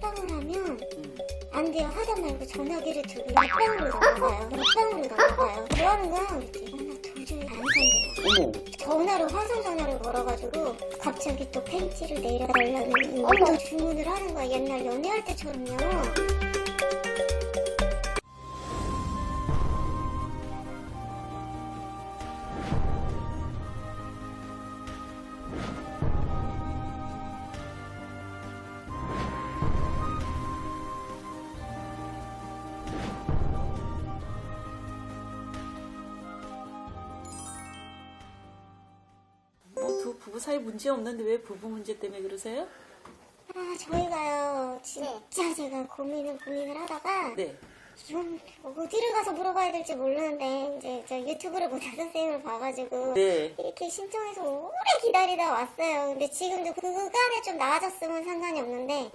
합방을 하면 안 돼요. 하다 말고 전화기를 들고 옆방으로 넘어가요. 옆방으로 넘어가요. 뭐 하는 거야? 그랬더니 나 도저히 안 산대요. 어머. 전화로 화상 전화를 걸어가지고 갑자기 또 팬티를 내려달라는 또 주문을 하는 거야. 옛날 연애할 때처럼요. 두 부부 사이 문제 없는데 왜 부부 문제 때문에 그러세요? 아, 저희가요, 진짜 제가 고민을 하다가, 네. 이건 어디를 가서 물어봐야 될지 모르는데, 이제 저 유튜브를 보다 선생님을 봐가지고, 네. 이렇게 신청해서 오래 기다리다 왔어요. 근데 지금도 그간에 좀 나아졌으면 상관이 없는데,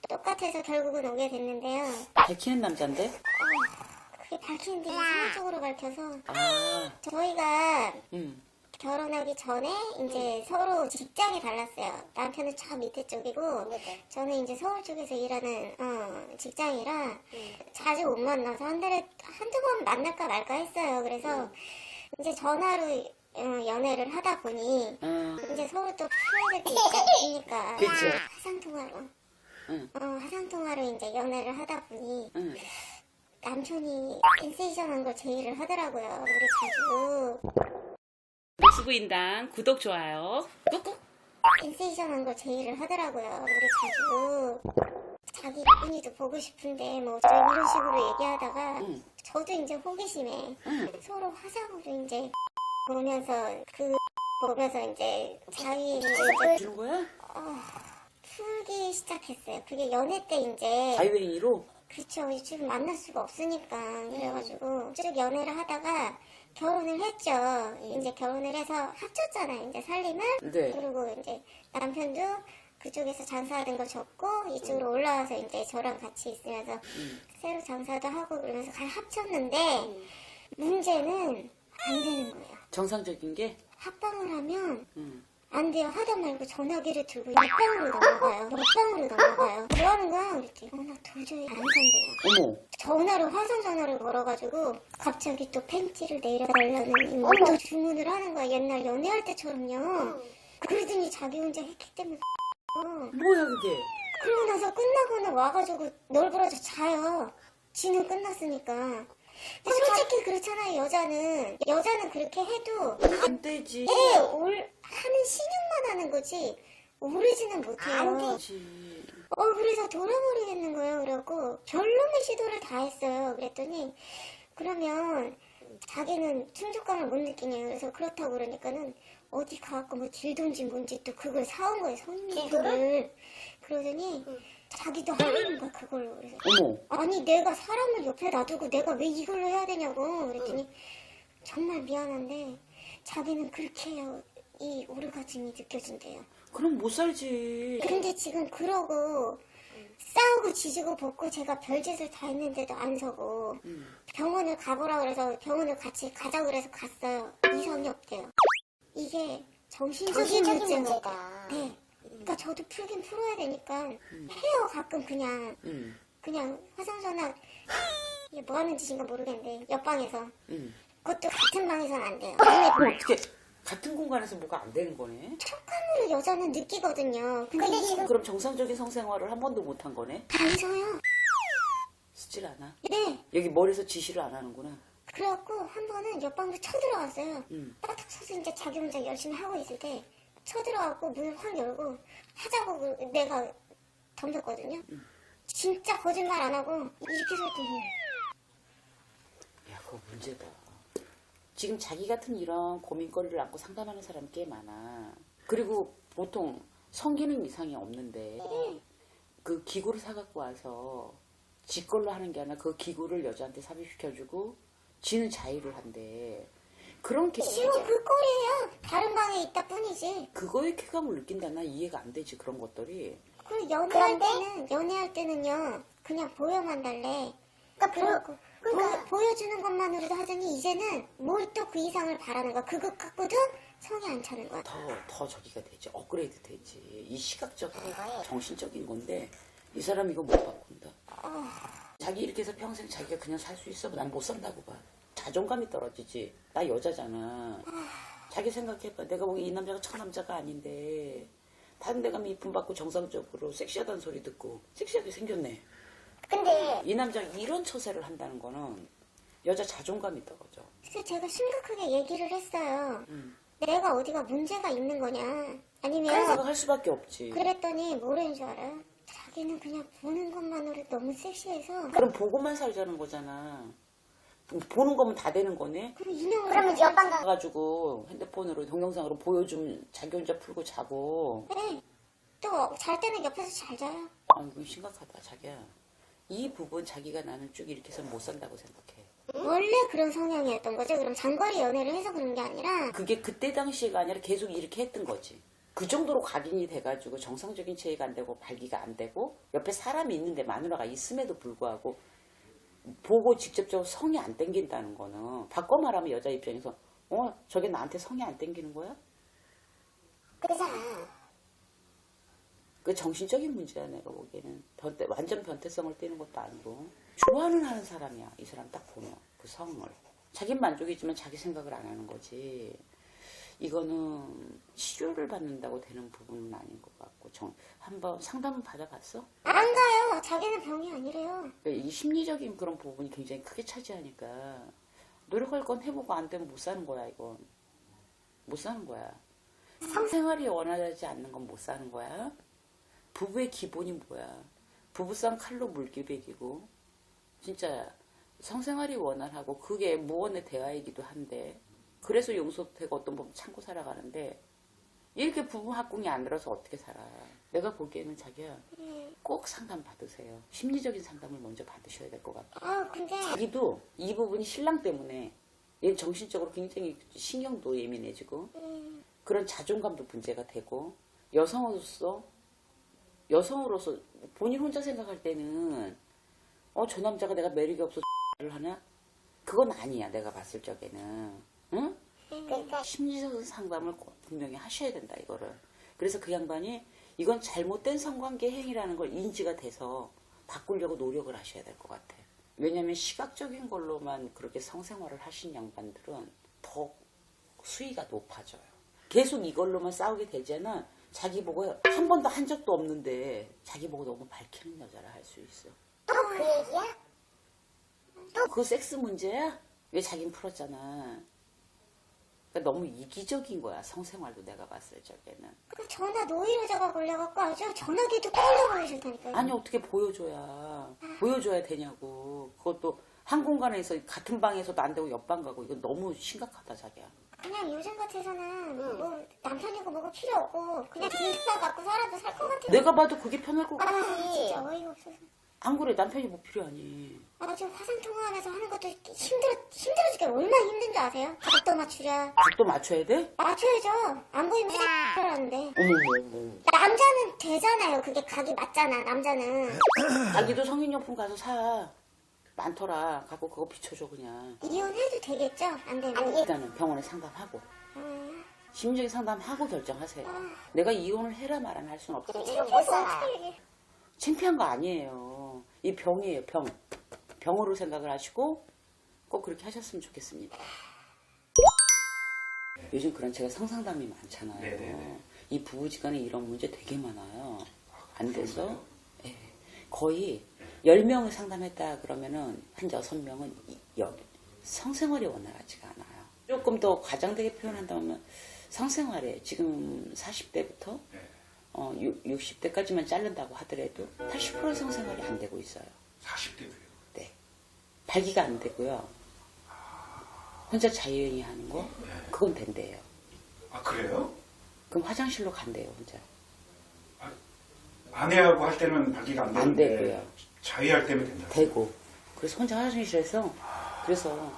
똑같아서 결국은 오게 됐는데요. 밝히는 남잔데? 그게 밝히는 게 이상적으로 밝혀서, 아. 저희가 음. 결혼하기 전에 이제 서로 직장이 달랐어요. 남편은 저 밑에 쪽이고 저는 이제 서울 쪽에서 일하는 직장이라 자주 못 만나서 한 달에 한두 번 만날까 말까 했어요. 그래서 이제 전화로 연애를 하다 보니 이제 서로 또 풀어야 될 게 있으니까 그쵸. 화상통화로 응. 화상통화로 이제 연애를 하다 보니 응. 남편이 센세이션한 걸 제의를 하더라고요. 우리 자주 수부인당 구독 좋아요 꾹꾹. 센세이션한 걸 제의를 하더라고요. 우리 자주 자기 분이도 보고 싶은데 뭐 이런 식으로 얘기하다가 저도 이제 호기심에 서로 화상으로 이제 보면서 이제 자기 이제 주는 거야? 풀기 시작했어요. 그게 연애 때 이제 자유행위로? 그렇죠. 지금 만날 수가 없으니까 그래가지고 쭉 연애를 하다가 결혼을 했죠. 이제 결혼을 해서 합쳤잖아요. 이제 살림을. 네. 그리고 이제 남편도 그쪽에서 장사하던 거 접고 이쪽으로 올라와서 이제 저랑 같이 있으면서 새로 장사도 하고 그러면서 합쳤는데 문제는 안 되는 거예요. 정상적인 게? 합방을 하면 안 돼요. 하다 말고 전화기를 들고 옆방으로 넘어가요. 옆방으로 넘어가요. 뭐 하는 거야? 그랬더니 나 도저히 안 산대요. 어머. 전화로 화상 전화를 걸어가지고 갑자기 또 팬티를 내려달라는 또 주문을 하는 거야. 옛날 연애할 때처럼요. 그러더니 자기 혼자 했기 때문에 뭐야 그게? 그러고 나서 끝나고는 와가지고 널브러져 자요. 지는 끝났으니까. 근데 솔직히 그렇잖아요. 여자는 그렇게 해도 안 되지. 하는 신용만 하는 거지 오르지는 못해요. 되지. 그래서 돌아버리겠는 거예요. 그래갖고 별놈의 시도를 다 했어요. 그랬더니 그러면 자기는 충족감을 못 느끼네요. 그래서 그렇다고 그러니까는 어디 가갖고 뭐 딜돈지 뭔지 또 그걸 사온 거예요. 성인을. 그러더니 자기도 하는 거야 그걸로. 그래서 어머. 아니 내가 사람을 옆에 놔두고 내가 왜 이걸로 해야 되냐고 그랬더니 정말 미안한데 자기는 그렇게 해요. 이 오르가즘이 느껴진대요. 그럼 못 살지. 근데 지금 그러고 싸우고 지지고 볶고 제가 별짓을 다 했는데도 안 서고 병원을 가보라 그래서 병원을 같이 가자고 그래서 갔어요. 이성이 없대요. 이게 정신적인 문제가. 네. 그러니까 저도 풀긴 풀어야 되니까 해요. 가끔 그냥 화상전화 이게 뭐 하는 짓인가 모르겠는데 옆방에서 그것도 같은 방에서는 안 돼요. 어떻게 같은 공간에서 뭐가 안 되는 거네? 촉감으로 여자는 느끼거든요. 근데 이게 그럼 정상적인 성생활을 한 번도 못 한 거네? 안 서요. 쓰질 않아? 네. 여기 머리에서 지시를 안 하는구나. 그래갖고 한 번은 옆방으로 쳐들어갔어요. 딱 서서 이제 자기 혼자 열심히 하고 있을 때 쳐들어가고 문을 확 열고 하자고 내가 덤볐거든요. 진짜 거짓말 안 하고 이렇게 설득해요. 야, 그거 문제다. 지금 자기 같은 이런 고민거리를 안고 상담하는 사람이 꽤 많아. 그리고 보통 성기능 이상이 없는데 그 기구를 사갖고 와서 지 걸로 하는 게 아니라 그 기구를 여자한테 삽입시켜주고 지는 자유를 한대. 그런 게 지금 그 꼴이에요. 다른 방에 있다 뿐이지. 그거에 쾌감을 느낀다. 나 이해가 안 되지 그런 것들이. 그리고 연애할 때는요 그냥 보여만 달래. 그러니까 보여주는 것만으로도 하더니 이제는 뭘 또 그 이상을 바라는 거야. 그것 갖고도 성이 안 차는 거야. 더 저기가 되지. 업그레이드 되지. 이 시각적 정신적인 건데 이 사람 이거 못 바꾼다. 자기 이렇게 해서 평생 자기가 그냥 살 수 있어? 난 못 산다고 봐. 자존감이 떨어지지. 나 여자잖아. 자기 생각해봐. 내가 보기 이 남자가 첫 남자가 아닌데 다른 데 가면 이쁨 받고 정상적으로 섹시하다는 소리 듣고 섹시하게 생겼네. 근데 이 남자가 이런 처세를 한다는 거는 여자 자존감이 떨어져. 그래서 제가 심각하게 얘기를 했어요. 내가 어디가 문제가 있는 거냐. 그런 아니면 생각할 수밖에 없지. 그랬더니 뭐라는 줄 알아요? 자기는 그냥 보는 것만으로 너무 섹시해서 그럼 보고만 살자는 거잖아. 보는 거면 다 되는 거네. 그럼 인형을 그러면 옆방가 가가지고 핸드폰으로 동영상으로 보여주면 자기 혼자 풀고 자고. 네. 또 잘 때는 옆에서 잘 자요. 아, 이건 심각하다, 자기야. 이 부분 자기가 나는 쭉 이렇게 해서 못 산다고 생각해. 원래 그런 성향이었던 거죠. 그럼 장거리 연애를 해서 그런 게 아니라 그게 그때 당시가 아니라 계속 이렇게 했던 거지. 그 정도로 각인이 돼가지고 정상적인 체위가 안 되고 발기가 안 되고 옆에 사람이 있는데 마누라가 있음에도 불구하고 보고 직접적으로 성이 안 땡긴다는 거는 바꿔 말하면 여자 입장에서 저게 나한테 성이 안 땡기는 거야? 그래서 그 정신적인 문제야 내가 보기에는. 완전 변태성을 띠는 것도 아니고 좋아는 하는 사람이야. 이 사람 딱 보면 그 성을. 자긴 만족이지만 자기 생각을 안 하는 거지. 이거는 치료를 받는다고 되는 부분은 아닌 것 같고. 한번 상담은 받아봤어? 안 가요. 자기는 병이 아니래요. 이 심리적인 그런 부분이 굉장히 크게 차지하니까 노력할 건 해보고 안 되면 못 사는 거야. 이건 못 사는 거야. 성생활이 원하지 않는 건 못 사는 거야. 부부의 기본이 뭐야? 부부싸움 칼로 물기백이고 진짜 성생활이 원활하고 그게 무언의 대화이기도 한데 그래서 용서되고 어떤 부분 참고 살아가는데 이렇게 부부 합궁이 안 들어서 어떻게 살아? 내가 보기에는 자기야 꼭 상담 받으세요. 심리적인 상담을 먼저 받으셔야 될 것 같아. 근데 자기도 이 부분이 신랑 때문에 얘 정신적으로 굉장히 신경도 예민해지고 그런 자존감도 문제가 되고 여성으로서 본인 혼자 생각할 때는 저 남자가 내가 매력이 없어서 를 하나? 그건 아니야. 내가 봤을 적에는. 응? 그러니까 심리적 상담을 꼭 분명히 하셔야 된다. 이거를. 그래서 그 양반이 이건 잘못된 성관계 행위라는 걸 인지가 돼서 바꾸려고 노력을 하셔야 될 것 같아. 왜냐하면 시각적인 걸로만 그렇게 성생활을 하신 양반들은 더 수위가 높아져요. 계속 이걸로만 싸우게 되잖아. 자기 보고 한 번도 한 적도 없는데 자기 보고 너무 밝히는 여자라 할 수 있어. 또 그 얘기야? 그거 섹스 문제야? 왜 자긴 풀었잖아. 그러니까 너무 이기적인 거야. 성생활도 내가 봤을 적에는. 그 전화 노이로자가 걸려갖고 아주 전화기도 끌려버리셨다니까요. 아니 어떻게 보여줘야 되냐고. 그것도 한 공간에서 같은 방에서도 안 되고 옆방 가고 이거 너무 심각하다 자기야. 그냥 요즘 같아서는 뭐 남편이고 뭐고 필요 없고 그냥 뒷사 갖고 살아도 살 것 같아요. 내가 봐도 그게 편할 것 같아. 진짜 어이가 없어서. 안 그래 남편이 뭐 필요하니. 지금 화상 통화하면서 하는 것도 힘들어 죽게 얼마나 힘든 줄 아세요? 각도 맞추랴. 각도 맞춰야 돼? 맞춰야죠. 안 보이면 하라는데. 어머. 남자는 되잖아요. 그게 각이 맞잖아. 남자는. 자기도 성인용품 가서 사. 많더라. 갖고 그거 비춰줘 그냥. 이혼해도 되겠죠? 안 되면. 일단은 병원에 상담하고 심리적인 상담하고 결정하세요. 내가 이혼을 해라 말안 할 수는 없어. 이거 못 살아. 창피한 거 아니에요. 이 병이에요. 병으로 생각을 하시고 꼭 그렇게 하셨으면 좋겠습니다. 요즘 그런 제가 성상담이 많잖아요. 네네네. 이 부부지간에 이런 문제 되게 많아요. 안 돼서 거의 10명을 상담했다 그러면은 한 6명은 성생활이 원활하지가 않아요. 조금 더 과장되게 표현한다면 성생활에 지금 40대부터 60대까지만 자른다고 하더라도 80% 성생활이 안 되고 있어요. 40대도요? 네. 발기가 안 되고요. 혼자 자유행위 하는 거 그건 된대요. 아 그래요? 그럼 화장실로 간대요 혼자. 아내하고 할 때는 발기가 안 안 되는데 되고요. 자위할 때면 된다. 되고 그래서 혼자 화장실에서 그래서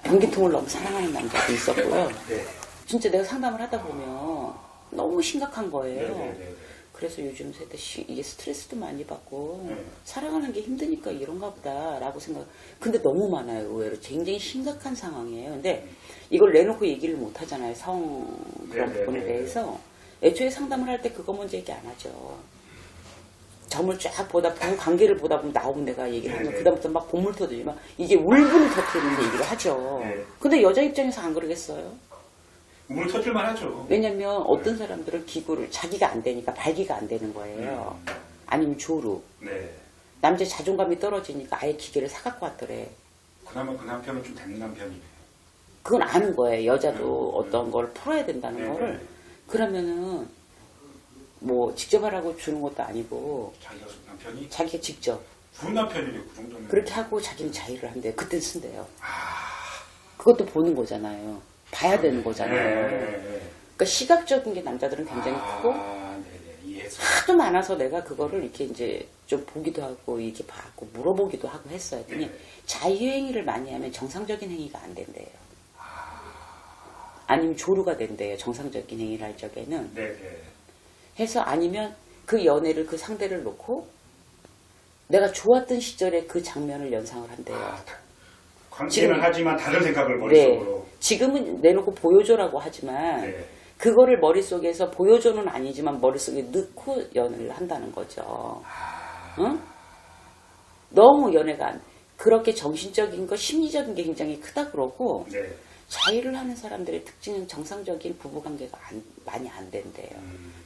변기통을 너무 사랑하는 남자도 있었고요. 네. 진짜 내가 상담을 하다 보면 너무 심각한 거예요. 네네네. 그래서 요즘 세대 이게 스트레스도 많이 받고 네. 살아가는 게 힘드니까 이런가 보다라고 생각. 근데 너무 많아요. 의외로 굉장히 심각한 상황이에요. 근데 이걸 내놓고 얘기를 못 하잖아요. 그런 네네네. 부분에 대해서 애초에 상담을 할 때 그거 먼저 얘기 안 하죠. 점을 쫙 보다 부부 관계를 보다 보면 나오면 내가 얘기를 하면 네. 그다음부터 막 본물 터지지 막 이게 울분을 터뜨리는 얘기를 하죠. 네. 근데 여자 입장에서 안 그러겠어요? 물 터질만 하죠. 왜냐면 어떤 사람들은 기구를 자기가 안 되니까 발기가 안 되는 거예요. 아니면 조루. 네. 남자 자존감이 떨어지니까 아예 기계를 사갖고 왔더래. 그나마 그 남편은 좀 된 남편이네요. 그건 아는 거예요. 여자도 어떤 걸 풀어야 된다는 네, 거를. 네. 그러면은 뭐 직접 하라고 주는 것도 아니고 자기가 남편이 자기가 직접 좋은 남편이래요. 그 정도면. 그렇게 하고 자기는 자유를 한대요. 그땐 쓴대요. 아. 그것도 보는 거잖아요. 봐야 되는 거잖아요. 네. 그러니까 시각적인 게 남자들은 굉장히 크고 네네. 이해했어요. 하도 많아서 내가 그거를 이렇게 이제 좀 보기도 하고 이렇게 봤고 물어보기도 하고 했어요. 했더니 네. 자유행위를 많이 하면 정상적인 행위가 안 된대요. 아니면 조루가 된대요. 정상적인 행위를 할 적에는. 네네. 해서 아니면 그 연애를 그 상대를 놓고 내가 좋았던 시절에 그 장면을 연상을 한대요. 관계는 지금- 하지만 다른 생각을 네. 머릿속으로. 지금은 내놓고 보여줘라고 하지만 네. 그거를 머릿속에서 보여줘는 아니지만 머릿속에 넣고 연애를 한다는 거죠. 응? 너무 연애가 그렇게 정신적인 거 심리적인 게 굉장히 크다 그러고 네. 자유를 하는 사람들의 특징은 정상적인 부부관계가 많이 안 된대요.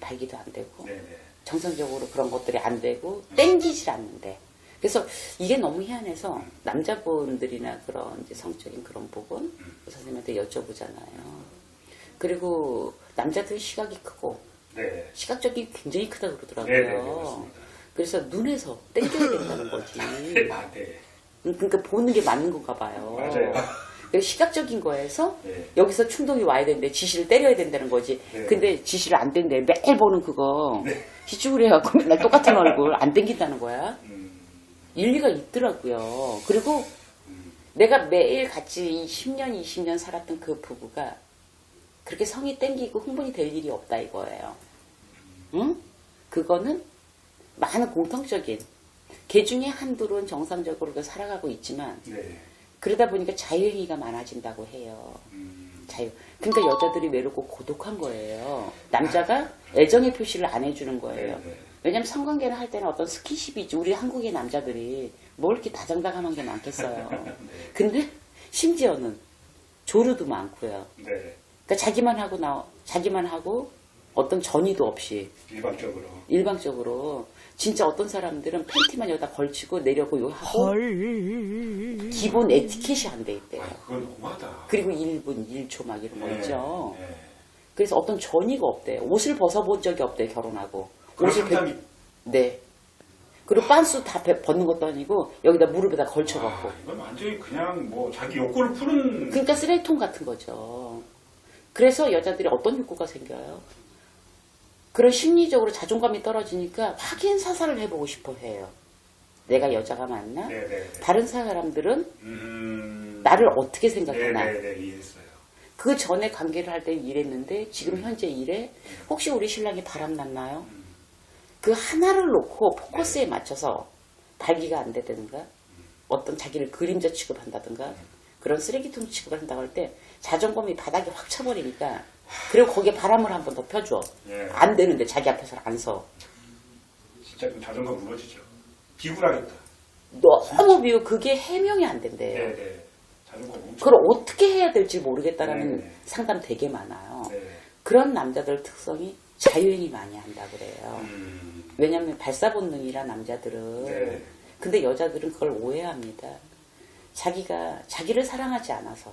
발기도 안 되고 네네. 정상적으로 그런 것들이 안 되고 땡기질 않는데 그래서 이게 너무 희한해서 남자분들이나 그런 이제 성적인 그런 부분 선생님한테 여쭤보잖아요. 그리고 남자들은 시각이 크고 네. 시각적이 굉장히 크다 그러더라고요. 네네. 맞습니다. 그래서 눈에서 땡겨야 된다는 거지. 아, 네. 그러니까 보는 게 맞는 건가 봐요. 맞아요. 그래서 시각적인 거에서 네. 여기서 충동이 와야 되는데 지시를 때려야 된다는 거지. 네. 근데 지시를 안 된대. 매일 보는 그거. 네. 희죽으래갖고 맨날 똑같은 얼굴 안 땡긴다는 거야. 음. 일리가 있더라고요. 그리고 내가 매일 같이 10년, 20년 살았던 그 부부가 그렇게 성이 땡기고 흥분이 될 일이 없다 이거예요. 응? 그거는 많은 공통적인 개 중에 한둘은 정상적으로 살아가고 있지만 네. 그러다 보니까 자유행위가 많아진다고 해요. 자유. 그러니까 여자들이 외롭고 고독한 거예요. 남자가 애정의 표시를 안 해주는 거예요. 네. 왜냐면 성관계를 할 때는 어떤 스킨십이지. 우리 한국의 남자들이 뭘 이렇게 다정다감한 게 많겠어요. 근데 심지어는 조르도 많고요. 네. 그러니까 자기만 하고 어떤 전의도 없이 일방적으로. 일방적으로 진짜 어떤 사람들은 팬티만 여기다 걸치고 내려고 요 하고 기본 에티켓이 안 돼 있대요. 아, 그건 너무하다. 그리고 1분, 1초 막 이런 거 네. 있죠. 네. 그래서 어떤 전의가 없대요. 옷을 벗어본 적이 없대요, 결혼하고. 그럼 옷을 상당히 네. 그리고 빤스 다 벗는 것도 아니고 여기다 무릎에다 걸쳐갖고. 이건 완전히 그냥 뭐 자기 욕구를 푸는. 그러니까 쓰레기통 같은 거죠. 그래서 여자들이 어떤 욕구가 생겨요? 그런 심리적으로 자존감이 떨어지니까 확인 사살을 해보고 싶어 해요. 내가 여자가 맞나? 네네. 다른 사람들은 나를 어떻게 생각하나? 네네네. 이해했어요. 그 전에 관계를 할 때 일했는데 지금 현재 일에 혹시 우리 신랑이 바람났나요? 그 하나를 놓고 포커스에 맞춰서 발기가 안 되든가 어떤 자기를 그림자 취급한다든가 그런 쓰레기통 취급을 한다고 할 때 자존감이 바닥에 확 쳐버리니까 그리고 거기에 바람을 한 번 더 펴줘. 예. 안 되는데 자기 앞에서 안 서. 진짜 좀 자존감 무너지죠. 비굴하겠다. 너무 비우 그게 해명이 안 된대요. 네네. 자존감 엄청. 그걸 어떻게 해야 될지 모르겠다라는 네. 상담 되게 많아요. 네. 그런 남자들 특성이 자유행위 많이 한다 그래요. 왜냐하면 발사본능이라 남자들은. 네. 근데 여자들은 그걸 오해합니다. 자기가 자기를 사랑하지 않아서.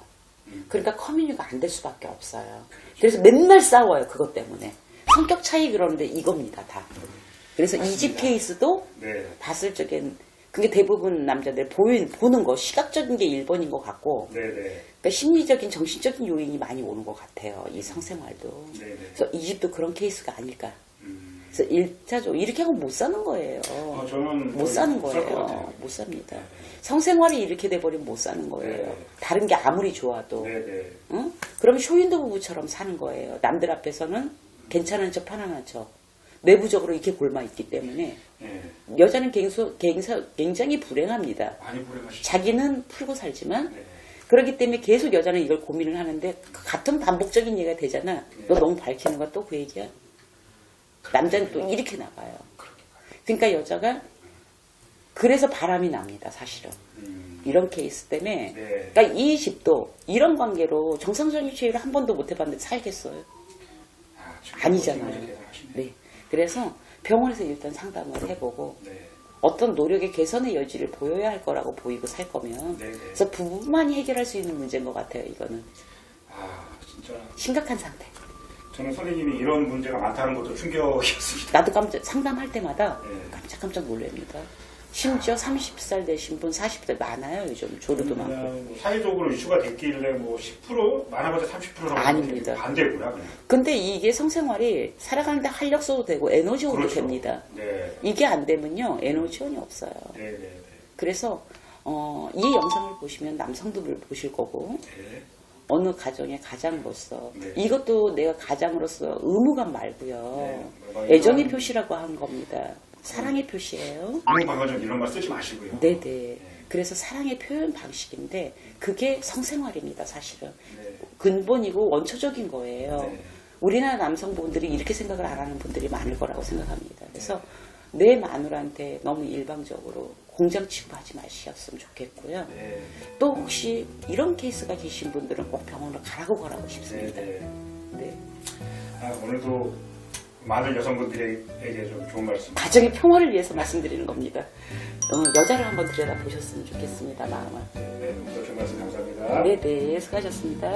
그러니까 커뮤니가 안 될 수밖에 없어요. 그래서 맨날 싸워요. 그것 때문에. 성격 차이 그러는데 이겁니다. 다. 그래서 이 집 케이스도 네. 봤을 적엔 그게 대부분 남자들 보는 거 시각적인 게 1번인 것 같고 네네. 그러니까 심리적인 정신적인 요인이 많이 오는 것 같아요. 이 성생활도. 네네. 그래서 이 집도 그런 케이스가 아닐까. 그래서 1차적으로 이렇게 하고 못 사는 거예요. 저는 못 사는 못살것 거예요. 같아요. 못 삽니다. 성생활이 이렇게 돼버리면 못 사는 거예요. 네. 다른 게 아무리 좋아도. 네네. 응? 그럼 쇼윈도 부부처럼 사는 거예요. 남들 앞에서는 괜찮은 척 편안한 척. 내부적으로 이렇게 골마 있기 때문에 네. 여자는 굉장히 불행합니다. 많이 불행하시죠. 자기는 풀고 살지만 네. 그렇기 때문에 계속 여자는 이걸 고민을 하는데 같은 반복적인 얘기가 되잖아. 너 너무 밝히는 거야 또 그 얘기야. 남자는 또 이렇게 나가요. 그러니까 여자가 그래서 바람이 납니다, 사실은. 이런 케이스 때문에. 네. 그러니까 이 집도 이런 관계로 정상적인 취해를 한 번도 못 해봤는데 살겠어요? 아니잖아요. 네. 그래서 병원에서 일단 상담을 해보고 네. 어떤 노력의 개선의 여지를 보여야 할 거라고 보이고 살 거면 네. 그래서 부부만이 해결할 수 있는 문제인 것 같아요. 이거는 아 진짜 심각한 상태. 저는 선생님이 이런 문제가 많다는 것도 충격이었습니다. 나도 깜짝 상담할 때마다 네. 깜짝 놀랍니다. 심지어 30살 되신 분, 40대 많아요. 요즘 조류도 많고. 그냥 뭐 사회적으로 이슈가 됐길래 뭐 10% 많아봤자 30%라고 아닙니다. 반대구나 그냥. 근데 이게 성생활이 살아가는데 활력 써도 되고 에너지원도 그렇죠. 됩니다. 네. 이게 안 되면요 에너지원이 없어요. 네. 네. 그래서 이 영상을 보시면 남성들을 보실 거고 네. 어느 가정의 가장으로서 네. 이것도 내가 가장으로서 의무감 말고요. 네. 애정의 표시라고 한 겁니다. 사랑의 표시예요. 너무 방금 이런 말 쓰지 마시고요. 네네. 그래서 사랑의 표현 방식인데 그게 성생활입니다, 사실은. 네. 근본이고 원초적인 거예요. 네. 우리나라 남성분들이 이렇게 생각을 안 하는 분들이 많을 거라고 생각합니다. 그래서 내 마누라한테 너무 일방적으로 공장 취급하지 마셨으면 좋겠고요. 네. 또 혹시 이런 케이스가 계신 분들은 꼭 병원을 가라고 싶습니다. 네. 네. 아, 오늘도 많은 여성분들에게 좀 좋은 말씀. 가정의 평화를 위해서 말씀드리는 겁니다. 여자를 한번 들여다보셨으면 좋겠습니다, 마음을. 네, 오늘 좋은 말씀 감사합니다. 네네, 수고하셨습니다.